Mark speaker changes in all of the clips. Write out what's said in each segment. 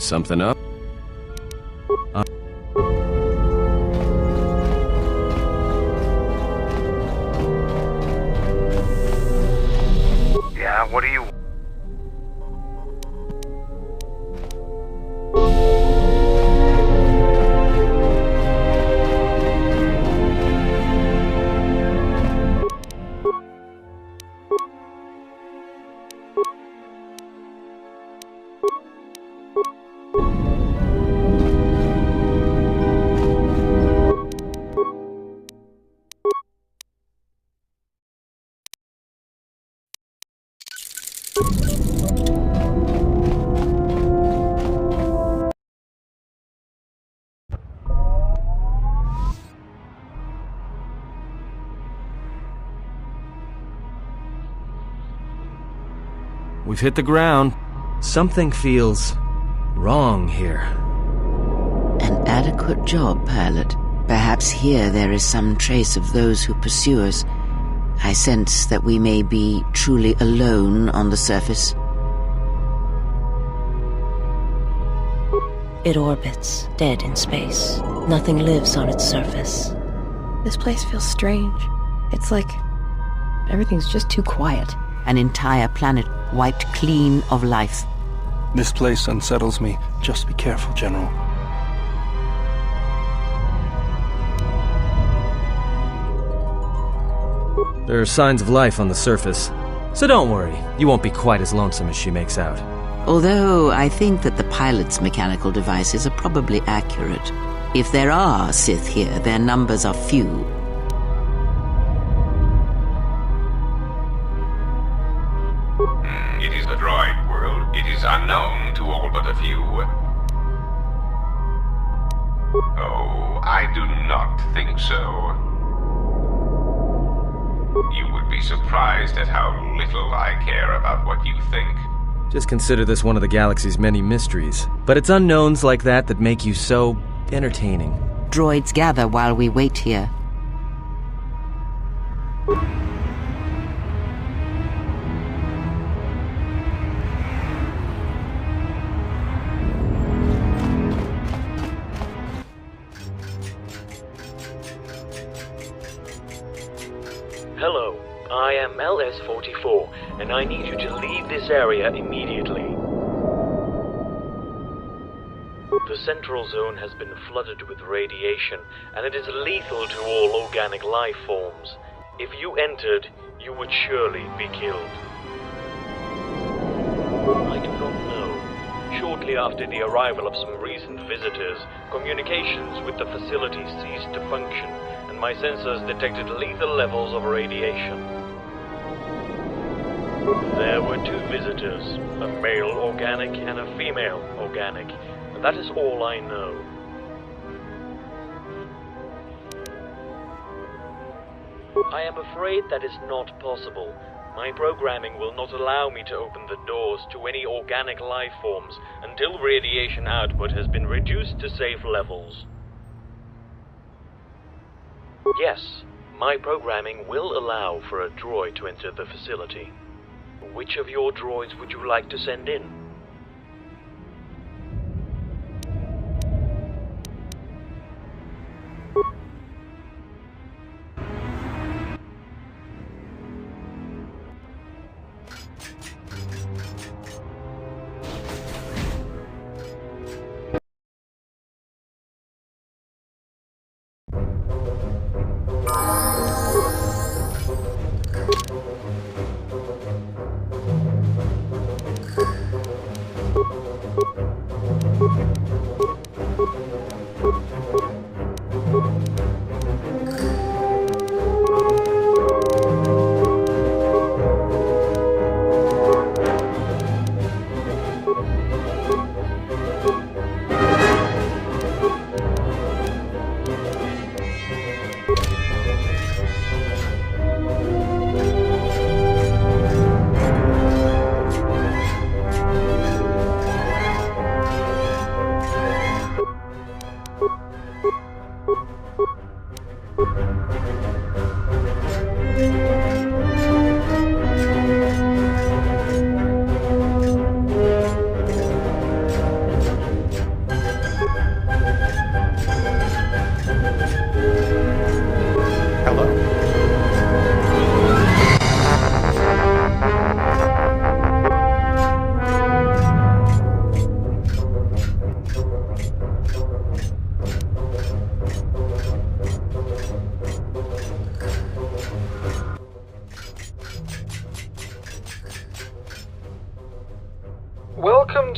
Speaker 1: Something up?
Speaker 2: Yeah, what do you...
Speaker 1: We've hit the ground. Something feels wrong here.
Speaker 3: An adequate job, pilot. Perhaps here there is some trace of those who pursue us. I sense that we may be truly alone on the surface.
Speaker 4: It orbits, dead in space. Nothing lives on its surface.
Speaker 5: This place feels strange. It's like everything's just too quiet.
Speaker 3: An entire planet wiped clean of life.
Speaker 6: This place unsettles me. Just be careful, General.
Speaker 1: There are signs of life on the surface. So don't worry, you won't be quite as lonesome as she makes out.
Speaker 3: Although I think that the pilot's mechanical devices are probably accurate. If there are Sith here, their numbers are few.
Speaker 7: It is the droid world. It is unknown to all but a few. Oh, I do not think so. You would be surprised at how little I care about what you think.
Speaker 1: Just consider this one of the galaxy's many mysteries. But it's unknowns like that that make you so entertaining.
Speaker 3: Droids gather while we wait here.
Speaker 8: Hello, I am LS-44, and I need you to leave this area immediately. The central zone has been flooded with radiation, and it is lethal to all organic life forms. If you entered, you would surely be killed. I do not know. Shortly after the arrival of some recent visitors, communications with the facility ceased to function, and my sensors detected lethal levels of radiation. There were two visitors, a male organic and a female organic. That is all I know. I am afraid that is not possible. My programming will not allow me to open the doors to any organic life forms until radiation output has been reduced to safe levels. Yes, my programming will allow for a droid to enter the facility. Which of your droids would you like to send in?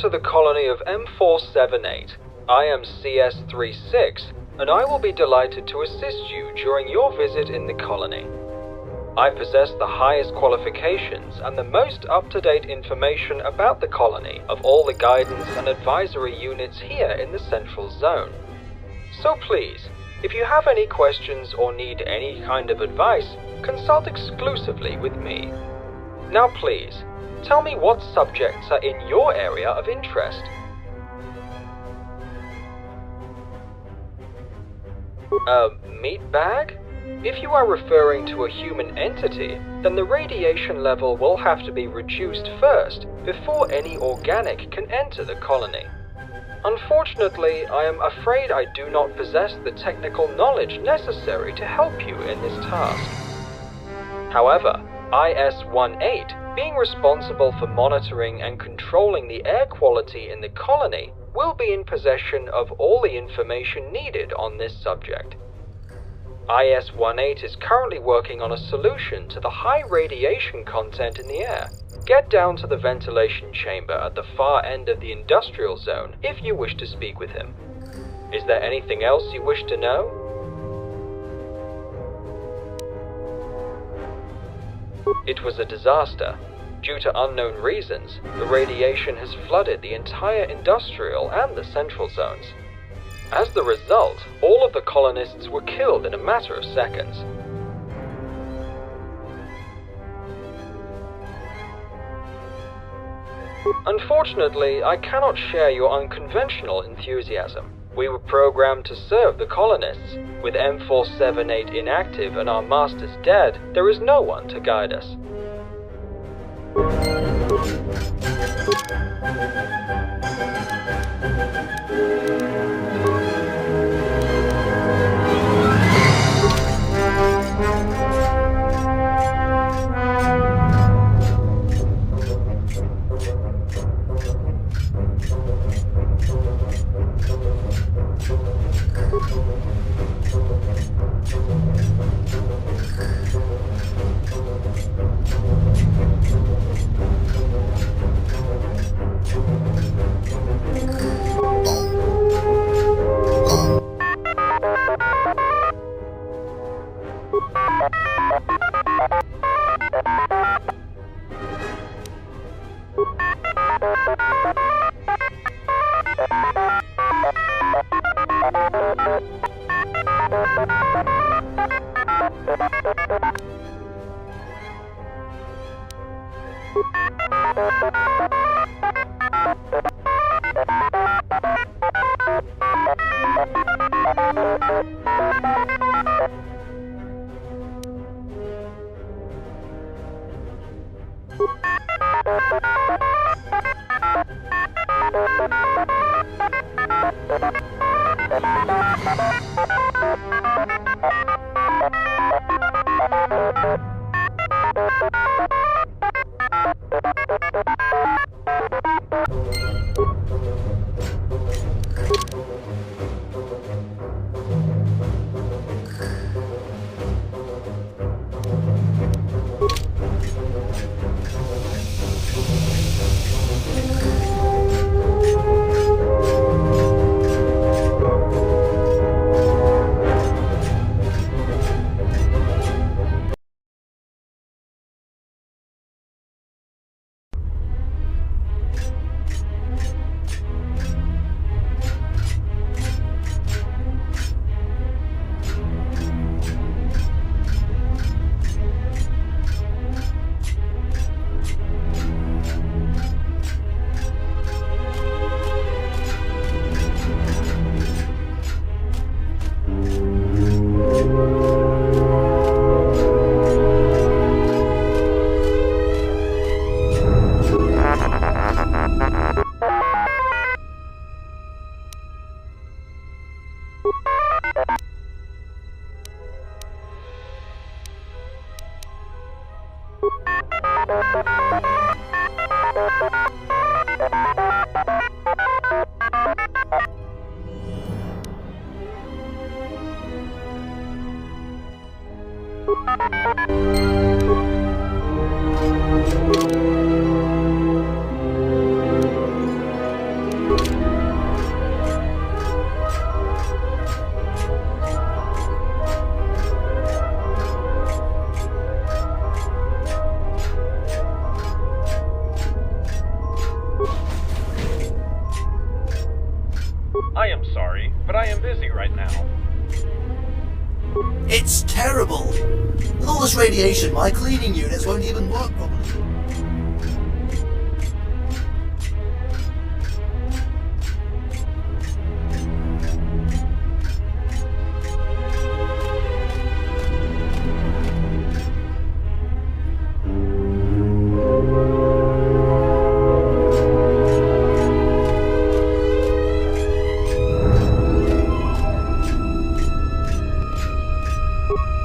Speaker 2: to the colony of M478. I am CS36, and I will be delighted to assist you during your visit in the colony. I possess the highest qualifications and the most up-to-date information about the colony of all the guidance and advisory units here in the Central Zone. So please, if you have any questions or need any kind of advice, consult exclusively with me. Now please, tell me what subjects are in your area of interest. Meat bag? If you are referring to a human entity, then the radiation level will have to be reduced first before any organic can enter the colony. Unfortunately, I am afraid I do not possess the technical knowledge necessary to help you in this task. However, IS-18, being responsible for monitoring and controlling the air quality in the colony, will be in possession of all the information needed on this subject. IS-18 is currently working on a solution to the high radiation content in the air. Get down to the ventilation chamber at the far end of the industrial zone if you wish to speak with him. Is there anything else you wish to know? It was a disaster. Due to unknown reasons, the radiation has flooded the entire industrial and the central zones. As the result, all of the colonists were killed in a matter of seconds. Unfortunately, I cannot share your unconventional enthusiasm. We were programmed to serve the colonists. With M478 inactive and our masters dead, there is no one to guide us.
Speaker 8: I am sorry, but I am busy right now.
Speaker 9: It's terrible. With all this radiation, my cleaning units won't even work properly.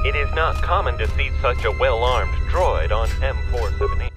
Speaker 8: It is not common to see such a well-armed droid on M478.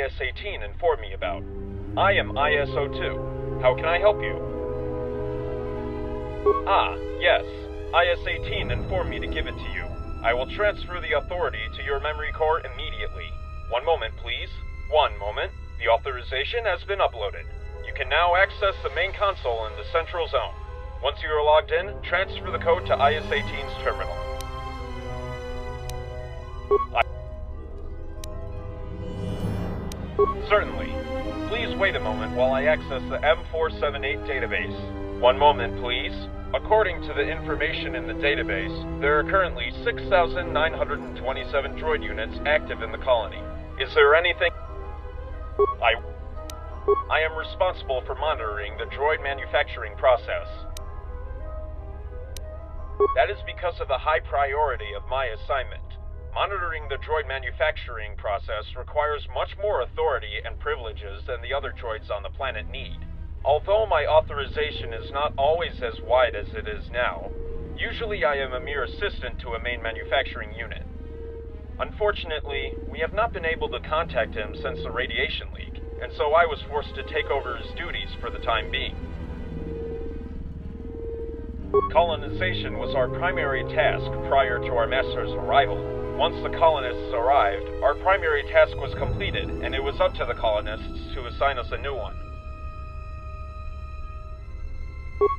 Speaker 8: IS-18 informed me about. I am IS-02. How can I help you? Ah, yes. IS-18 informed me to give it to you. I will transfer the authority to your memory core immediately. One moment, please. One moment. The authorization has been uploaded. You can now access the main console in the central zone. Once you are logged in, transfer the code to IS-18's terminal. Certainly. Please wait a moment while I access the M478 database. One moment, please. According to the information in the database, there are currently 6,927 droid units active in the colony. Is there anything... I am responsible for monitoring the droid manufacturing process. That is because of the high priority of my assignment. Monitoring the droid manufacturing process requires much more authority and privileges than the other droids on the planet need. Although my authorization is not always as wide as it is now, usually I am a mere assistant to a main manufacturing unit. Unfortunately, we have not been able to contact him since the radiation leak, and so I was forced to take over his duties for the time being. Colonization was our primary task prior to our master's arrival. Once the colonists arrived, our primary task was completed, and it was up to the colonists to assign us a new one.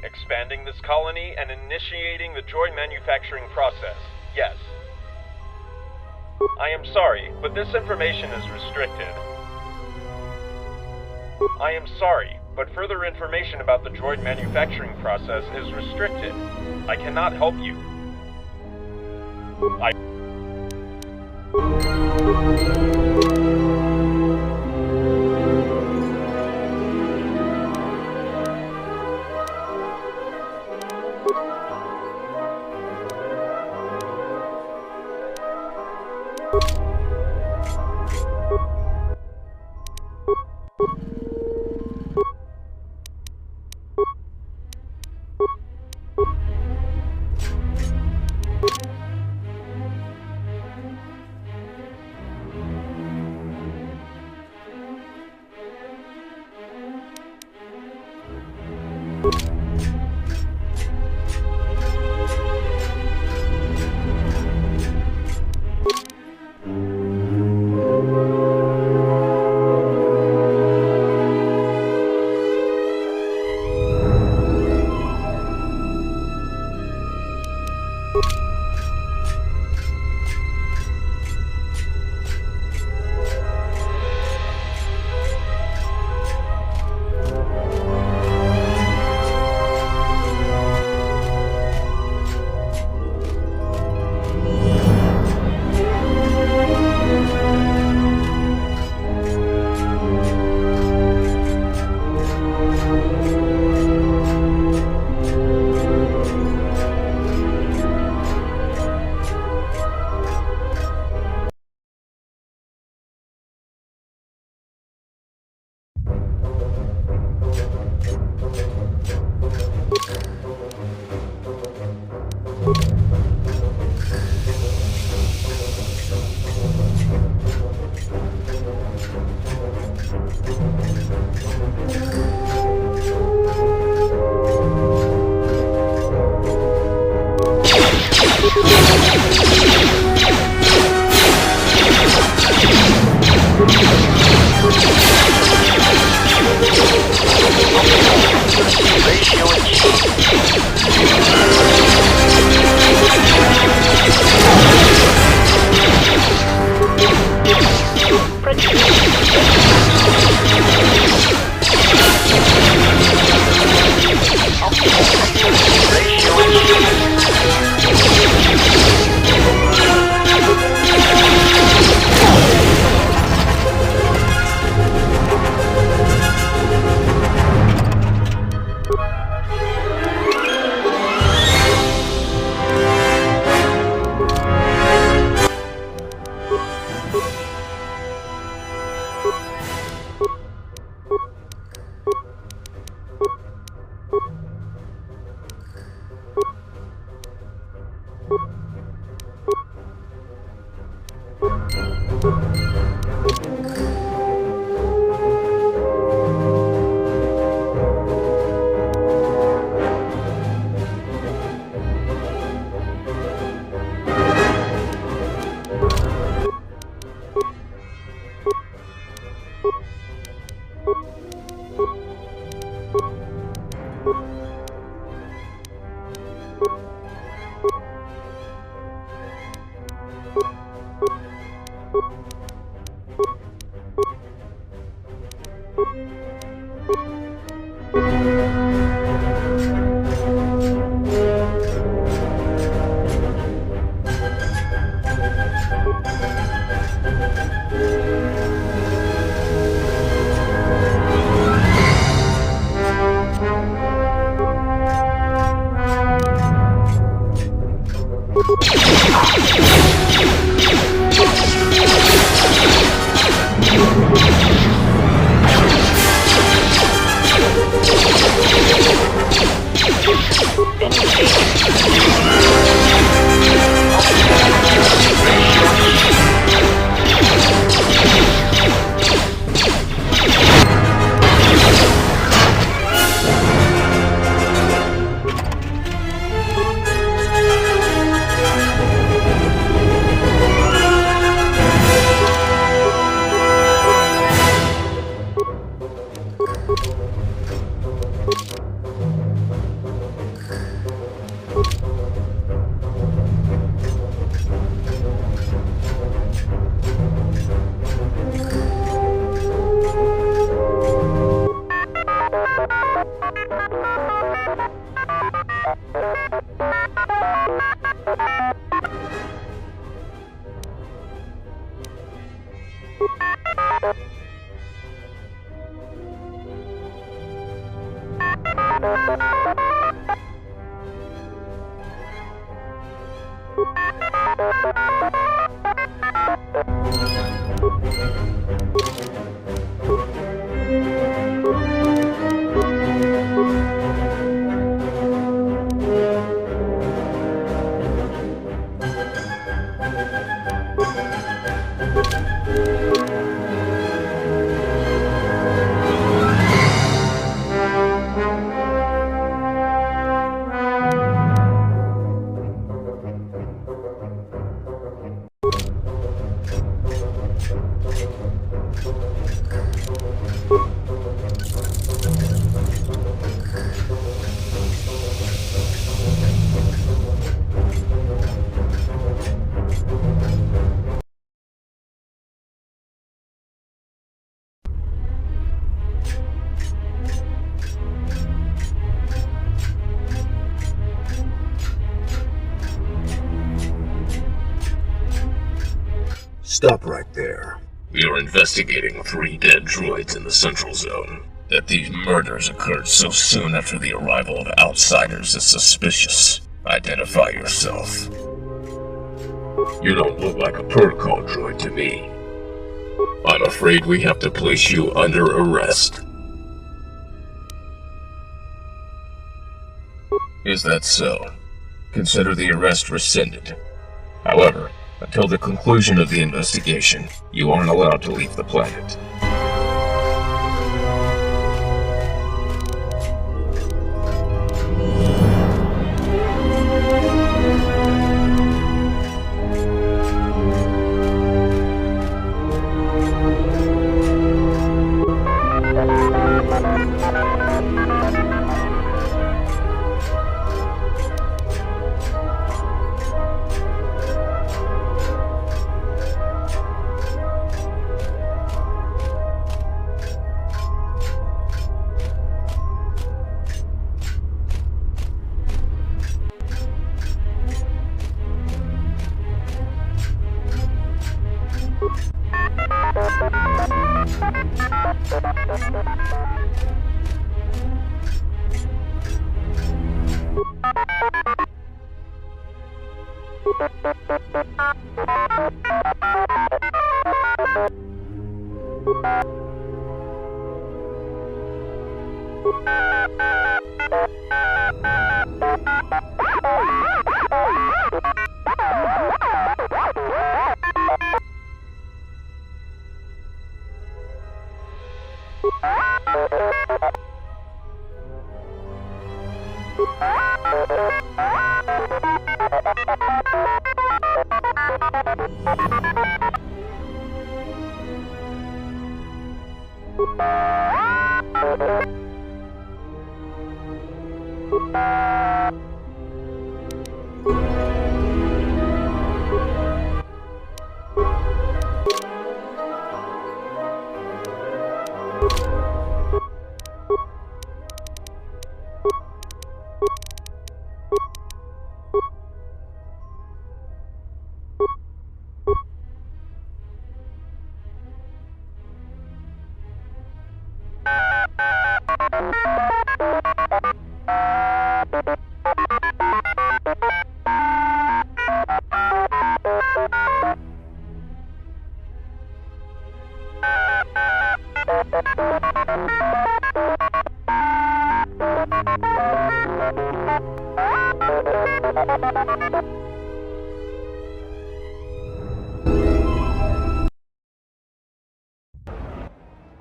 Speaker 8: Expanding this colony and initiating the droid manufacturing process, yes. I am sorry, but this information is restricted. I am sorry, but further information about the droid manufacturing process is restricted. I cannot help you.
Speaker 10: Stop right there. We are investigating 3 dead droids in the Central Zone. That these murders occurred so soon after the arrival of outsiders is suspicious. Identify yourself. You don't look like a protocol droid to me. I'm afraid we have to place you under arrest. Is that so? Consider the arrest rescinded. However, until the conclusion of the investigation, you aren't allowed to leave the planet.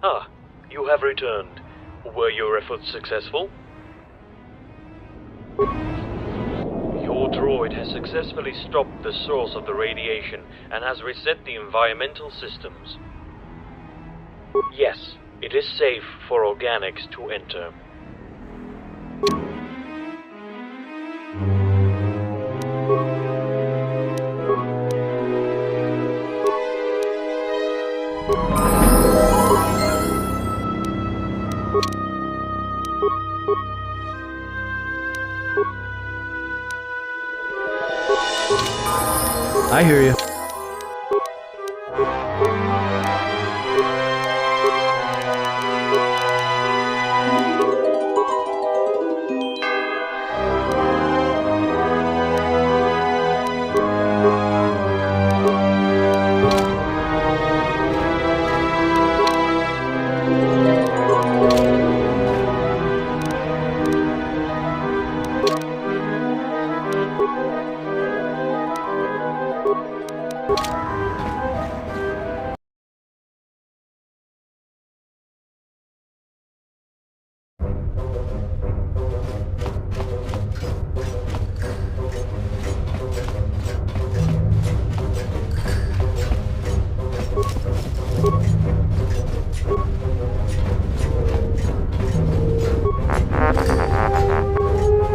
Speaker 8: Ah, you have returned. Were your efforts successful? Your droid has successfully stopped the source of the radiation and has reset the environmental systems. Yes, it is safe for organics to enter.
Speaker 1: I hear you.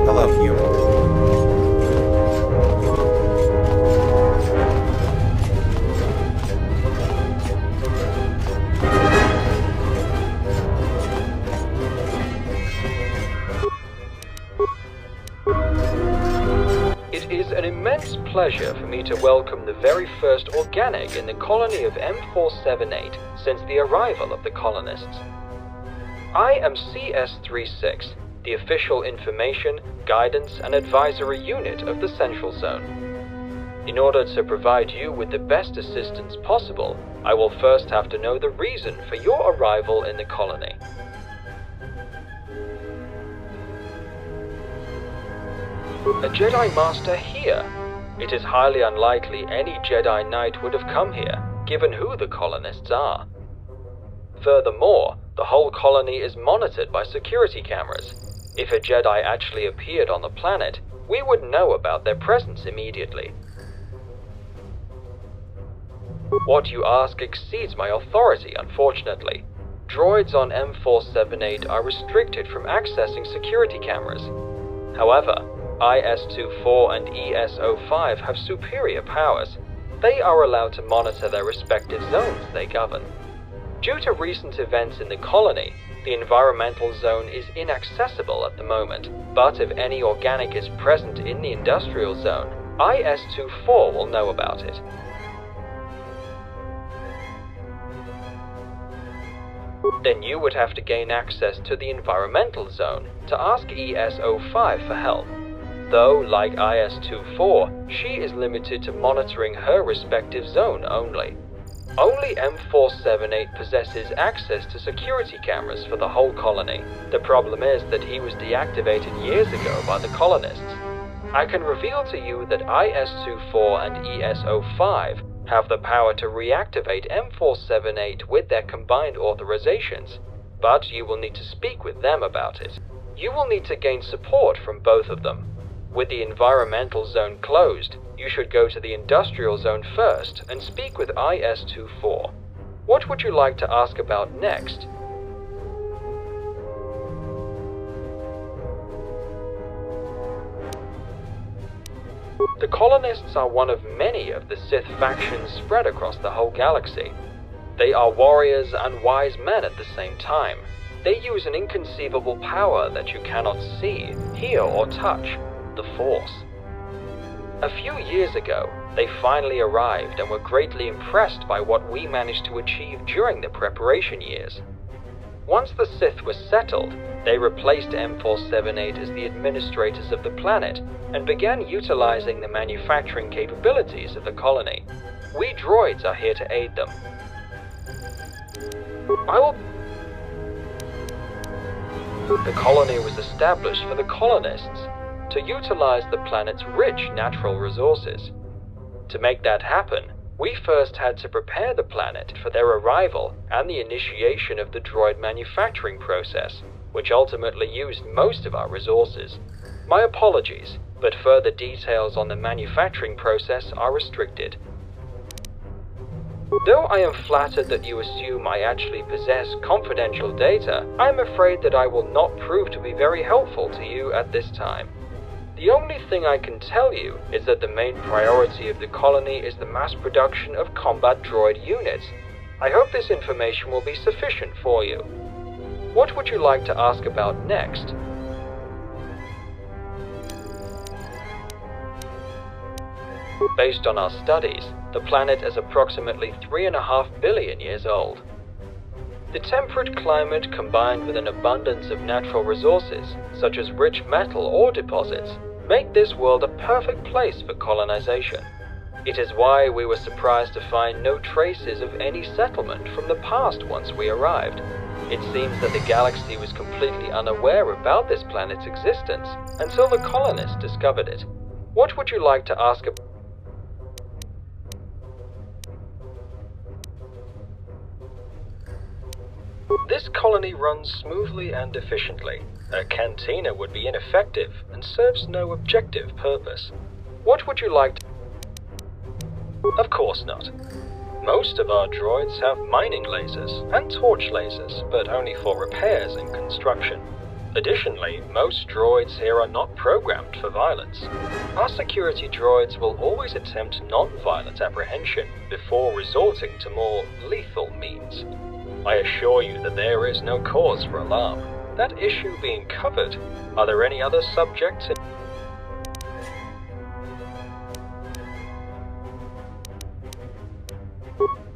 Speaker 6: Hello, human.
Speaker 2: It is an immense pleasure for me to welcome the very first organic in the colony of M478 since the arrival of the colonists. I am CS36, the official information, guidance, and advisory unit of the Central Zone. In order to provide you with the best assistance possible, I will first have to know the reason for your arrival in the colony. A Jedi Master here? It is highly unlikely any Jedi Knight would have come here, given who the colonists are. Furthermore, the whole colony is monitored by security cameras. If a Jedi actually appeared on the planet, we would know about their presence immediately. What you ask exceeds my authority, unfortunately. Droids on M478 are restricted from accessing security cameras. However, IS-24 and ES-05 have superior powers. They are allowed to monitor their respective zones they govern. Due to recent events in the colony, the environmental zone is inaccessible at the moment, but if any organic is present in the industrial zone, IS-24 will know about it. Then you would have to gain access to the environmental zone to ask ES-05 for help. Though, like IS-24, she is limited to monitoring her respective zone only. Only M478 possesses access to security cameras for the whole colony. The problem is that he was deactivated years ago by the colonists. I can reveal to you that IS-24 and ES-05 have the power to reactivate M478 with their combined authorizations, but you will need to speak with them about it. You will need to gain support from both of them. With the environmental zone closed, you should go to the industrial zone first and speak with IS-24. What would you like to ask about next? The colonists are one of many of the Sith factions spread across the whole galaxy. They are warriors and wise men at the same time. They use an inconceivable power that you cannot see, hear, or touch, the Force. A few years ago, they finally arrived and were greatly impressed by what we managed to achieve during the preparation years. Once the Sith were settled, they replaced M478 as the administrators of the planet and began utilizing the manufacturing capabilities of the colony. We droids are here to aid them. The colony was established for the colonists to utilize the planet's rich natural resources. To make that happen, we first had to prepare the planet for their arrival and the initiation of the droid manufacturing process, which ultimately used most of our resources. My apologies, but further details on the manufacturing process are restricted. Though I am flattered that you assume I actually possess confidential data, I am afraid that I will not prove to be very helpful to you at this time. The only thing I can tell you is that the main priority of the colony is the mass production of combat droid units. I hope this information will be sufficient for you. What would you like to ask about next? Based on our studies, the planet is approximately 3.5 billion years old. The temperate climate combined with an abundance of natural resources, such as rich metal ore deposits, make this world a perfect place for colonization. It is why we were surprised to find no traces of any settlement from the past once we arrived. It seems that the galaxy was completely unaware about this planet's existence until the colonists discovered it. What would you like to ask about? This colony runs smoothly and efficiently. A cantina would be ineffective and serves no objective purpose. What would you like to... Of course not. Most of our droids have mining lasers and torch lasers, but only for repairs and construction. Additionally, most droids here are not programmed for violence. Our security droids will always attempt non-violent apprehension before resorting to more lethal means. I assure you that there is no cause for alarm. That issue being covered, are there any other subjects in...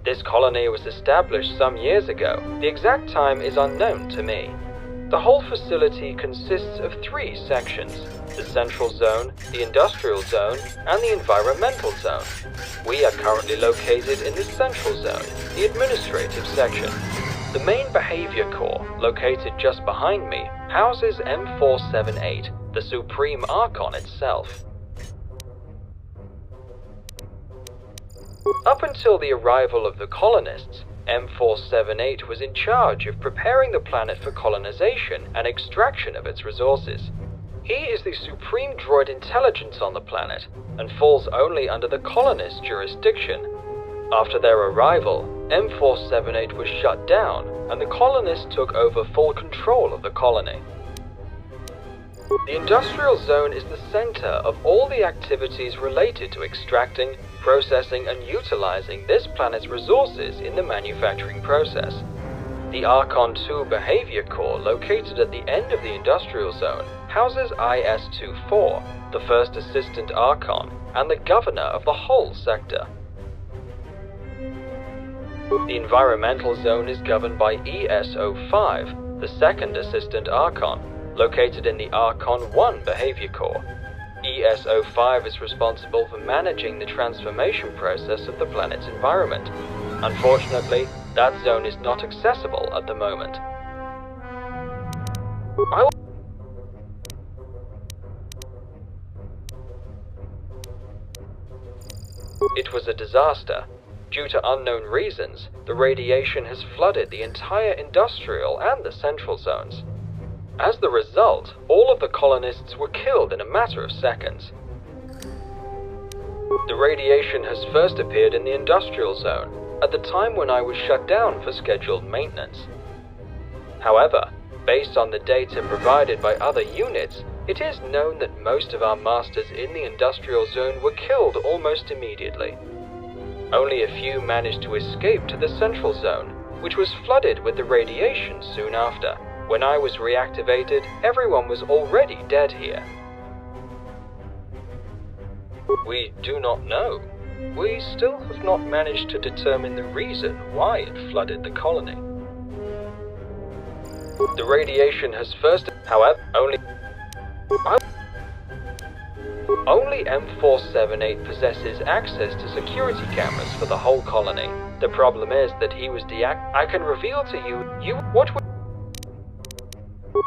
Speaker 2: This colony was established some years ago. The exact time is unknown to me. The whole facility consists of 3 sections: the Central Zone, the Industrial Zone, and the Environmental Zone. We are currently located in the Central Zone, the Administrative Section. The main behavior core, located just behind me, houses M478, the Supreme Archon itself. Up until the arrival of the colonists, M478 was in charge of preparing the planet for colonization and extraction of its resources. He is the supreme droid intelligence on the planet, and falls only under the colonists' jurisdiction. After their arrival, M478 was shut down, and the colonists took over full control of the colony. The Industrial Zone is the center of all the activities related to extracting, processing, and utilizing this planet's resources in the manufacturing process. The Archon 2 Behavior Core, located at the end of the Industrial Zone, houses IS-24, the first Assistant Archon, and the governor of the whole sector. The Environmental Zone is governed by ES-05, the second Assistant Archon, located in the Archon 1 Behavior Core. ES-05 is responsible for managing the transformation process of the planet's environment. Unfortunately, that zone is not accessible at the moment. It was a disaster. Due to unknown reasons, the radiation has flooded the entire industrial and the central zones. As the result, all of the colonists were killed in a matter of seconds. The radiation has first appeared in the industrial zone, at the time when I was shut down for scheduled maintenance. However, based on the data provided by other units, It is known that most of our masters in the industrial zone were killed almost immediately. Only a few managed to escape to the central zone, which was flooded with the radiation soon after. When I was reactivated, everyone was already dead here. We do not know. We still have not managed to determine the reason why it flooded the colony. The radiation has first, however, only M478 possesses access to security cameras for the whole colony. The problem is that he was I can reveal to you what would...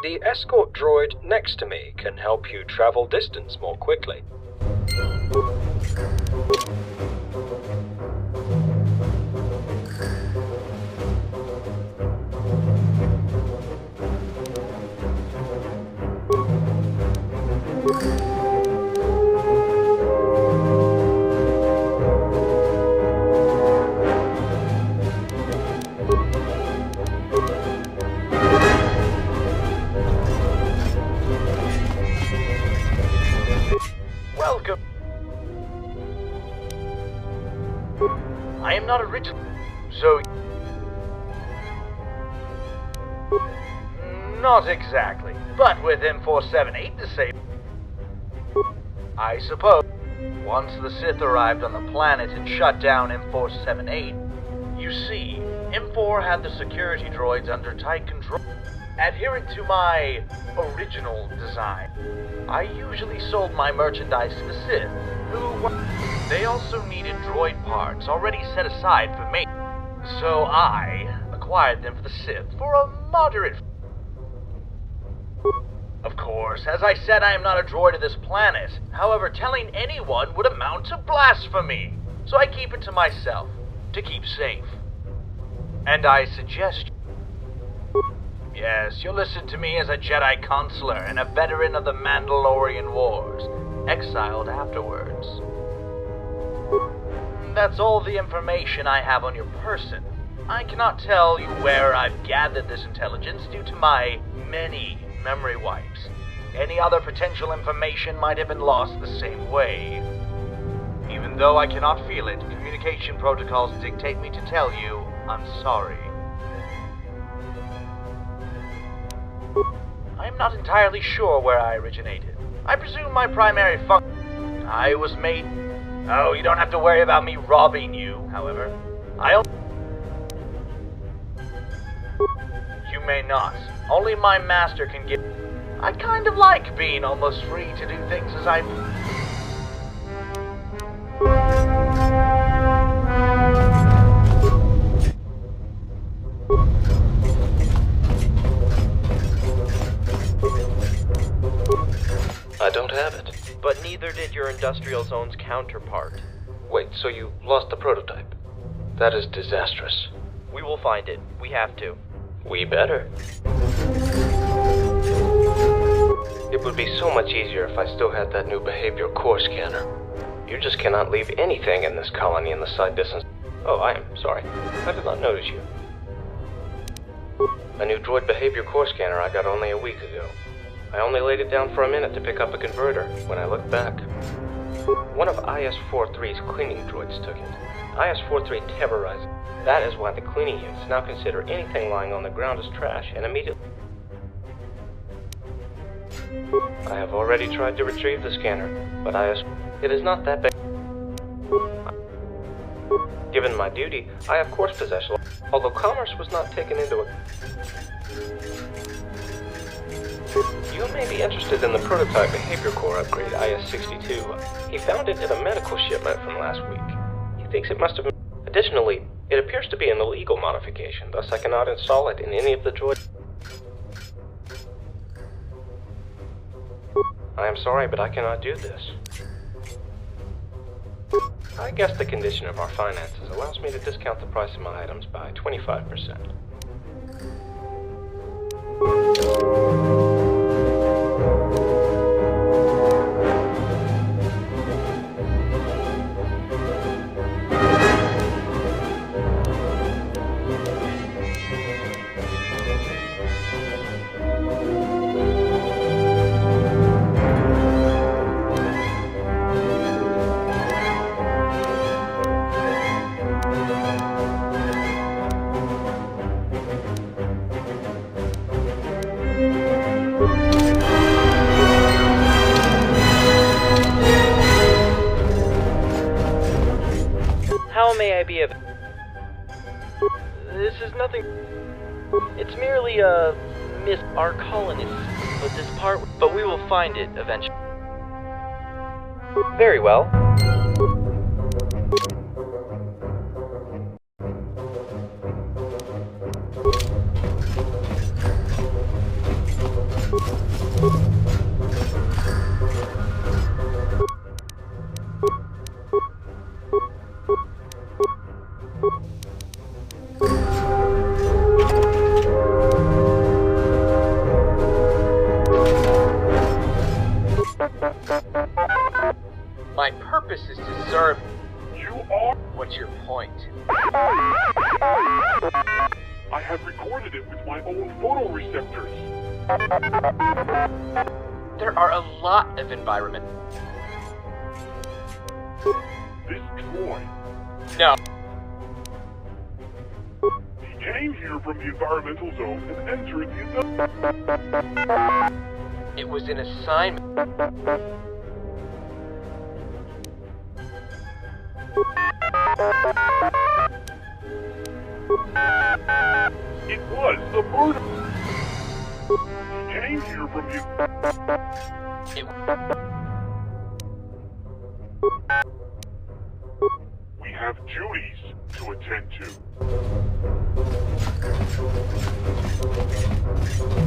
Speaker 2: The escort droid next to me can help you travel distance more quickly. Welcome. I am not original, so... Not exactly, but with M478 disabled, I suppose. Once the Sith arrived on the planet and shut down M478, you see, M4 had the security droids under tight control. Adherent to my original design, I usually sold my merchandise to the Sith, who... They also needed droid parts already set aside for me, so I acquired them for the Sith for a moderate... Of course, as I said, I am not a droid of this planet. However, telling anyone would amount to blasphemy, so I keep it to myself, to keep safe. And I suggest... Yes, you'll listen to me as a Jedi consular and a veteran of the Mandalorian Wars, exiled afterwards. That's all the information I have on your person. I cannot tell you where I've gathered this intelligence due to my many memory wipes. Any other potential information might have been lost the same way. Even though I cannot feel it, communication protocols dictate me to tell you, I'm sorry. I am not entirely sure where I originated. I presume my primary function... I was made... Oh, you don't have to worry about me robbing you, however. You may not. Only my master can give... I kind of like being almost free to do things as I... I don't have it.
Speaker 11: But neither did your industrial zone's counterpart.
Speaker 2: Wait, so you lost the prototype? That is disastrous.
Speaker 11: We will find it. We have to.
Speaker 2: We better. It would be so much easier if I still had that new behavior core scanner. You just cannot leave anything in this colony in the sight distance. Oh, I am sorry. I did not notice you. A new droid behavior core scanner I got only a week ago. I only laid it down for a minute to pick up a converter. When I looked back, one of IS-43's cleaning droids took it. IS-43 terrorized it. That is why the cleaning units now consider anything lying on the ground as trash and immediately... I have already tried to retrieve the scanner, but it is not that big. Given my duty, I of course possess, although commerce was not taken into it. You may be interested in the prototype behavior core upgrade, IS-62. He found it in a medical shipment from last week. He thinks it must have been... Additionally, it appears to be an illegal modification, thus I cannot install it in any of the droids. I am sorry, but I cannot do this. I guess the condition of our finances allows me to discount the price of my items by 25%.
Speaker 11: may I be of... This is nothing... It's merely, miss our colonists, but we will find it eventually. Very well.
Speaker 2: My purpose is to serve.
Speaker 12: You are?
Speaker 2: What's your point?
Speaker 12: I have recorded it with my own photoreceptors.
Speaker 2: There are a lot of environment.
Speaker 12: This droid.
Speaker 2: No.
Speaker 12: He came here from the environmental zone and entered the...
Speaker 2: It was an assignment.
Speaker 12: It was a murder. He came here from the... We have duties to attend to.